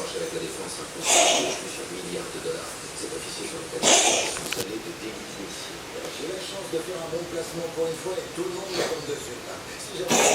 rapproche avec la défense russe sur milliards de dollars. Cet officier sur lequel ils sont soupçonnés de délits de missiles. J'ai la chance de faire un bon placement pour une fois et tout le monde me tombe dessus. Si j'avais